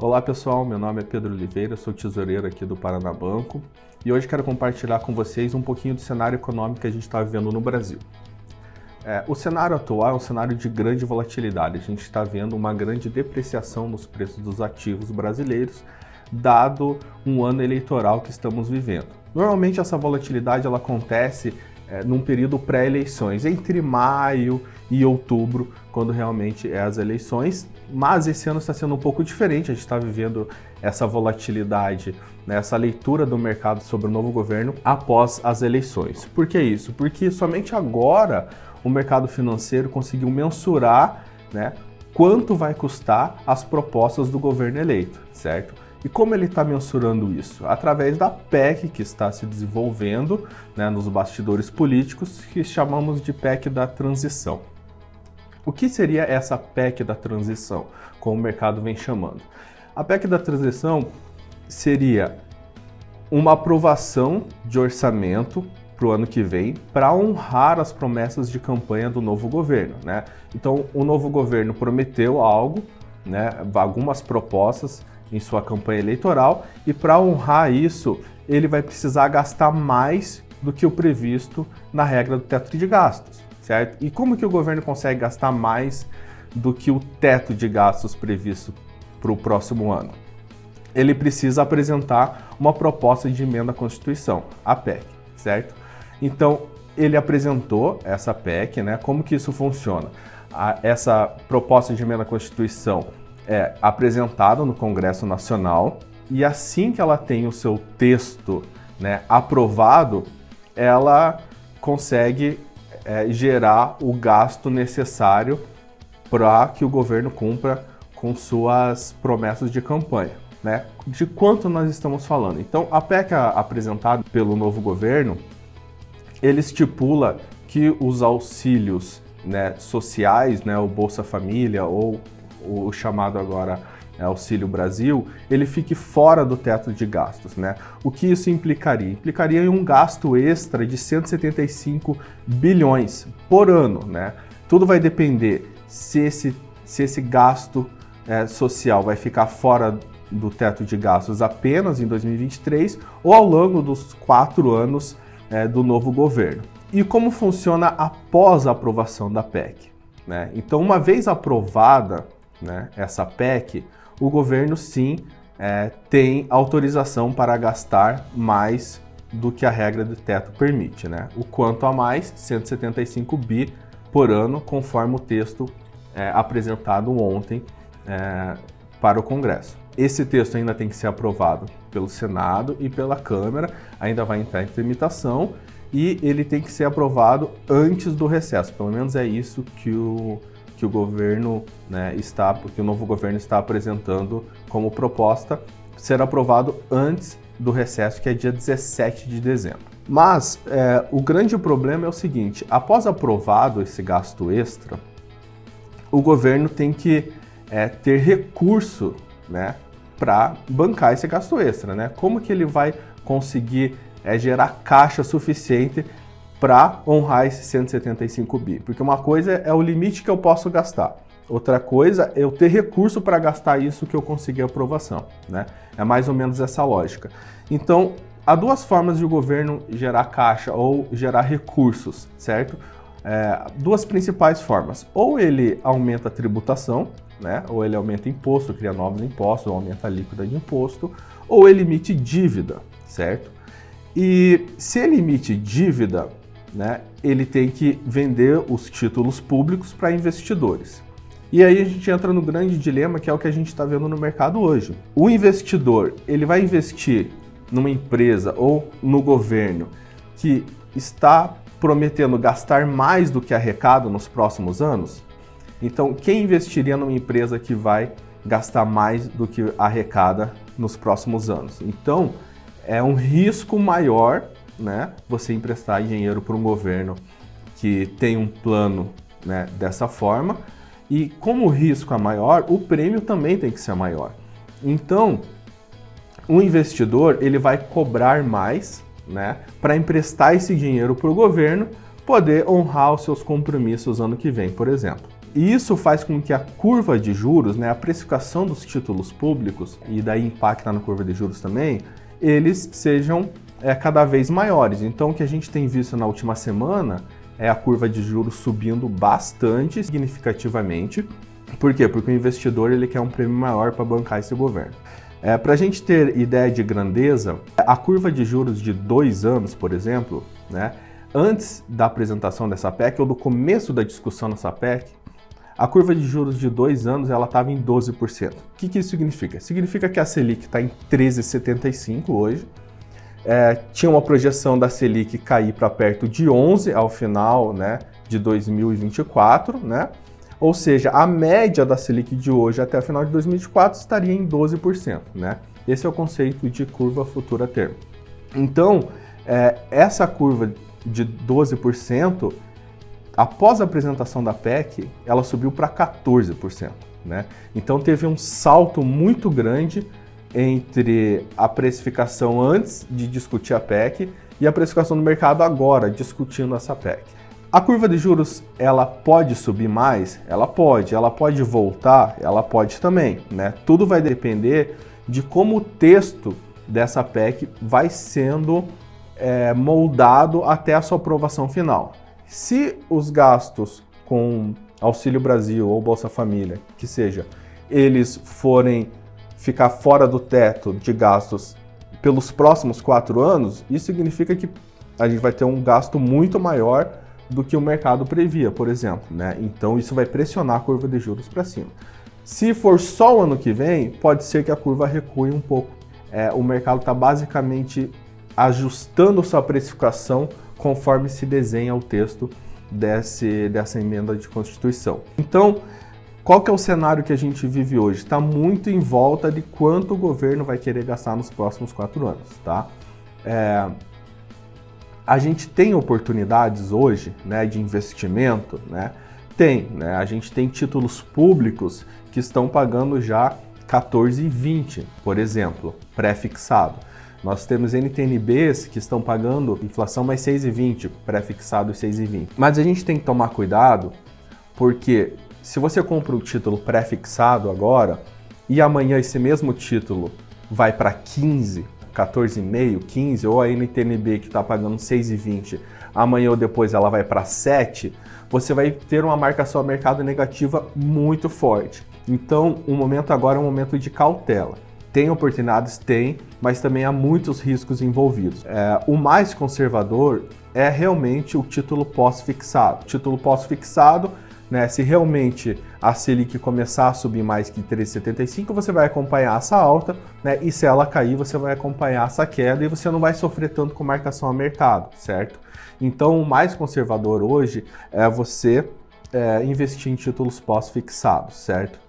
Olá pessoal, meu nome é Pedro Oliveira, sou tesoureiro aqui do Paraná Banco e hoje quero compartilhar com vocês um pouquinho do cenário econômico que a gente está vivendo no Brasil. O cenário atual é um cenário de grande volatilidade, a gente está vendo uma grande depreciação nos preços dos ativos brasileiros, dado um ano eleitoral que estamos vivendo. Normalmente essa volatilidade ela acontece num período pré-eleições, entre maio e outubro, quando realmente é as eleições, mas esse ano está sendo um pouco diferente, a gente está vivendo essa volatilidade, essa leitura do mercado sobre o novo governo após as eleições. Por que isso? Porque somente agora o mercado financeiro conseguiu mensurar, quanto vai custar as propostas do governo eleito, certo? E como ele está mensurando isso? Através da PEC que está se desenvolvendo nos bastidores políticos, que chamamos de PEC da transição. O que seria essa PEC da transição, como o mercado vem chamando? A PEC da transição seria uma aprovação de orçamento para o ano que vem para honrar as promessas de campanha do novo governo. Então, o novo governo prometeu algo, algumas propostas em sua campanha eleitoral, e para honrar isso, ele vai precisar gastar mais do que o previsto na regra do teto de gastos, certo? E como que o governo consegue gastar mais do que o teto de gastos previsto para o próximo ano? Ele precisa apresentar uma proposta de emenda à Constituição, a PEC, certo? Então, ele apresentou essa PEC, Como que isso funciona? Essa proposta de emenda à Constituição é apresentada no Congresso Nacional e assim que ela tem o seu texto aprovado, ela consegue gerar o gasto necessário para que o governo cumpra com suas promessas de campanha. De quanto nós estamos falando? Então, a PEC apresentada pelo novo governo, ele estipula que os auxílios sociais, o Bolsa Família ou o chamado agora Auxílio Brasil, ele fique fora do teto de gastos. O que isso implicaria? Implicaria em um gasto extra de 175 bilhões por ano. Tudo vai depender se esse gasto social vai ficar fora do teto de gastos apenas em 2023 ou ao longo dos 4 anos do novo governo. E como funciona após a aprovação da PEC? Então, uma vez aprovada essa PEC, o governo sim tem autorização para gastar mais do que a regra do teto permite. O quanto a mais, 175 bi por ano, conforme o texto apresentado ontem para o Congresso. Esse texto ainda tem que ser aprovado pelo Senado e pela Câmara, ainda vai entrar em tramitação e ele tem que ser aprovado antes do recesso. Pelo menos é isso que o governo porque o novo governo está apresentando como proposta, ser aprovado antes do recesso, que é dia 17 de dezembro. Mas o grande problema é o seguinte: após aprovado esse gasto extra, o governo tem que ter recurso para bancar esse gasto extra. Como que ele vai conseguir gerar caixa suficiente para honrar esses 175 bi? Porque uma coisa é o limite que eu posso gastar, outra coisa é eu ter recurso para gastar isso que eu consegui aprovação. É mais ou menos essa lógica. Então, há duas formas de o governo gerar caixa ou gerar recursos, certo? Duas principais formas: ou ele aumenta a tributação, ou ele aumenta imposto, cria novos impostos, ou aumenta a alíquota de imposto, ou ele emite dívida, certo? E se ele emite dívida, ele tem que vender os títulos públicos para investidores. E aí a gente entra no grande dilema, que é o que a gente está vendo no mercado hoje. O investidor, ele vai investir numa empresa ou no governo que está prometendo gastar mais do que arrecada nos próximos anos? Então, quem investiria numa empresa que vai gastar mais do que arrecada nos próximos anos? Então, é um risco maior você emprestar dinheiro para um governo que tem um plano dessa forma, e como o risco é maior, o prêmio também tem que ser maior. Então, o investidor ele vai cobrar mais para emprestar esse dinheiro para o governo poder honrar os seus compromissos ano que vem, por exemplo. E isso faz com que a curva de juros, né, a precificação dos títulos públicos, e daí impacta na curva de juros também, eles sejam cada vez maiores. Então, o que a gente tem visto na última semana é a curva de juros subindo bastante, significativamente. Por quê? Porque o investidor ele quer um prêmio maior para bancar esse governo. Para a gente ter ideia de grandeza, a curva de juros de 2 anos, por exemplo, né, antes da apresentação dessa PEC, ou do começo da discussão nessa PEC, a curva de juros de 2 anos estava em 12%. O que isso significa? Significa que a Selic está em 13,75 hoje. Tinha uma projeção da Selic cair para perto de 11 ao final, né, de 2024, né? Ou seja, a média da Selic de hoje até o final de 2024 estaria em 12%, né? Esse é o conceito de curva futura termo. Então, essa curva de 12%, após a apresentação da PEC, ela subiu para 14%, né? Então teve um salto muito grande entre a precificação antes de discutir a PEC e a precificação do mercado agora, discutindo essa PEC. A curva de juros, ela pode subir mais? Ela pode voltar? Ela pode também, né? Tudo vai depender de como o texto dessa PEC vai sendo moldado até a sua aprovação final. Se os gastos com Auxílio Brasil ou Bolsa Família, que seja, eles forem ficar fora do teto de gastos pelos próximos 4 anos, isso significa que a gente vai ter um gasto muito maior do que o mercado previa, por exemplo, né? Então isso vai pressionar a curva de juros para cima. Se for só o ano que vem, pode ser que a curva recue um pouco. O mercado está basicamente ajustando sua precificação conforme se desenha o texto dessa emenda de Constituição. Então, qual que é o cenário que a gente vive hoje? Está muito em volta de quanto o governo vai querer gastar nos próximos 4 anos, tá? A gente tem oportunidades hoje, né, de investimento, né? Tem, né? A gente tem títulos públicos que estão pagando já 14,20, por exemplo, pré-fixado. Nós temos NTN-Bs que estão pagando inflação mais 6,20, pré-fixado 6,20. Mas a gente tem que tomar cuidado, porque se você compra o título pré-fixado agora e amanhã esse mesmo título vai para 15, 14,5, 15, ou a NTN-B que está pagando 6,20, amanhã ou depois ela vai para 7, você vai ter uma marcação a mercado negativa muito forte. Então, o momento agora é um momento de cautela. Tem oportunidades? Tem, mas também há muitos riscos envolvidos. O mais conservador é realmente o título pós-fixado. Título pós-fixado, né, se realmente a Selic começar a subir mais que 3,75, você vai acompanhar essa alta, né, e se ela cair, você vai acompanhar essa queda e você não vai sofrer tanto com marcação a mercado, certo? Então, o mais conservador hoje é você investir em títulos pós-fixados, certo?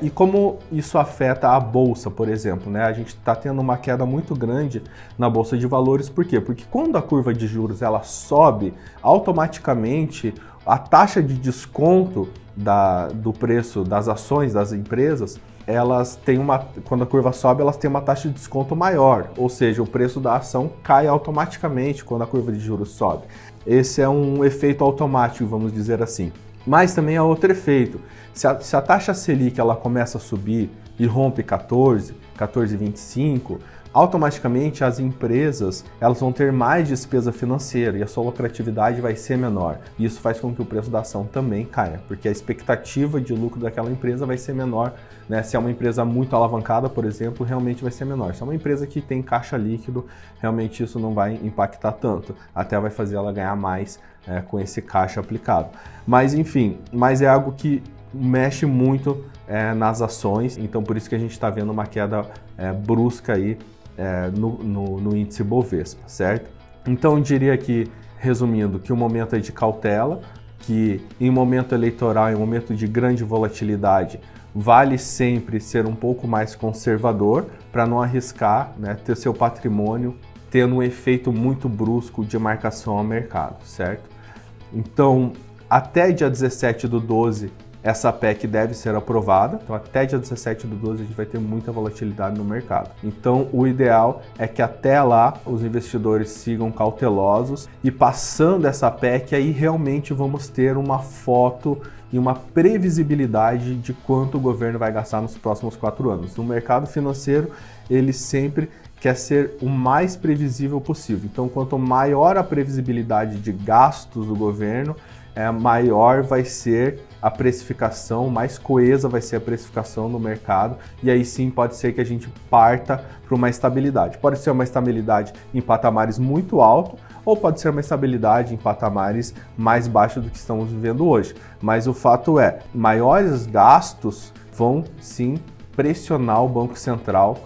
E como isso afeta a Bolsa, por exemplo, né? A gente está tendo uma queda muito grande na Bolsa de Valores, por quê? Porque quando a curva de juros ela sobe, automaticamente a taxa de desconto do preço das ações das empresas, elas têm quando a curva sobe, elas têm uma taxa de desconto maior, ou seja, o preço da ação cai automaticamente quando a curva de juros sobe. Esse é um efeito automático, vamos dizer assim. Mas também há outro efeito. Se a taxa Selic ela começa a subir e rompe 14, 14,25, automaticamente as empresas elas vão ter mais despesa financeira e a sua lucratividade vai ser menor. Isso faz com que o preço da ação também caia, porque a expectativa de lucro daquela empresa vai ser menor, né? Se é uma empresa muito alavancada, por exemplo, realmente vai ser menor. Se é uma empresa que tem caixa líquido, realmente isso não vai impactar tanto, até vai fazer ela ganhar mais com esse caixa aplicado. Mas enfim, é algo que mexe muito nas ações, então por isso que a gente está vendo uma queda brusca aí no índice Bovespa, certo? Então eu diria que, resumindo, que o momento é de cautela, que em momento eleitoral, em momento de grande volatilidade, vale sempre ser um pouco mais conservador para não arriscar, né, ter seu patrimônio tendo um efeito muito brusco de marcação ao mercado, certo? Então, até dia 17/12 essa PEC deve ser aprovada. Então, até dia 17/12 a gente vai ter muita volatilidade no mercado. Então, o ideal é que até lá os investidores sigam cautelosos e passando essa PEC, aí realmente vamos ter uma foto e uma previsibilidade de quanto o governo vai gastar nos próximos 4 anos. No mercado financeiro, ele sempre quer ser o mais previsível possível. Então, quanto maior a previsibilidade de gastos do governo, maior vai ser a precificação, mais coesa vai ser a precificação no mercado, e aí sim pode ser que a gente parta para uma estabilidade. Pode ser uma estabilidade em patamares muito altos, ou pode ser uma estabilidade em patamares mais baixos do que estamos vivendo hoje. Mas o fato é, maiores gastos vão sim pressionar o Banco Central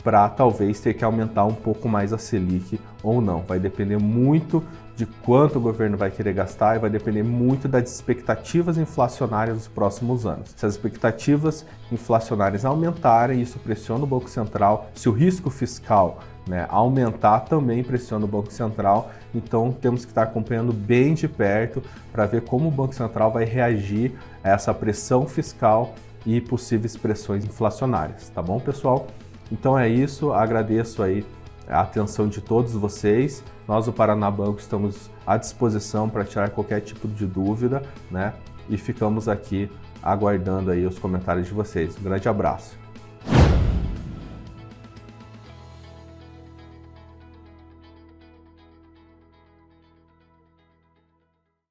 para talvez ter que aumentar um pouco mais a Selic ou não. Vai depender muito de quanto o governo vai querer gastar e vai depender muito das expectativas inflacionárias dos próximos anos. Se as expectativas inflacionárias aumentarem, isso pressiona o Banco Central. Se o risco fiscal aumentar, também pressiona o Banco Central. Então temos que estar acompanhando bem de perto para ver como o Banco Central vai reagir a essa pressão fiscal e possíveis pressões inflacionárias. Tá bom, pessoal? Então é isso, agradeço aí a atenção de todos vocês. Nós do Paraná Banco estamos à disposição para tirar qualquer tipo de dúvida, e ficamos aqui aguardando aí os comentários de vocês. Um grande abraço.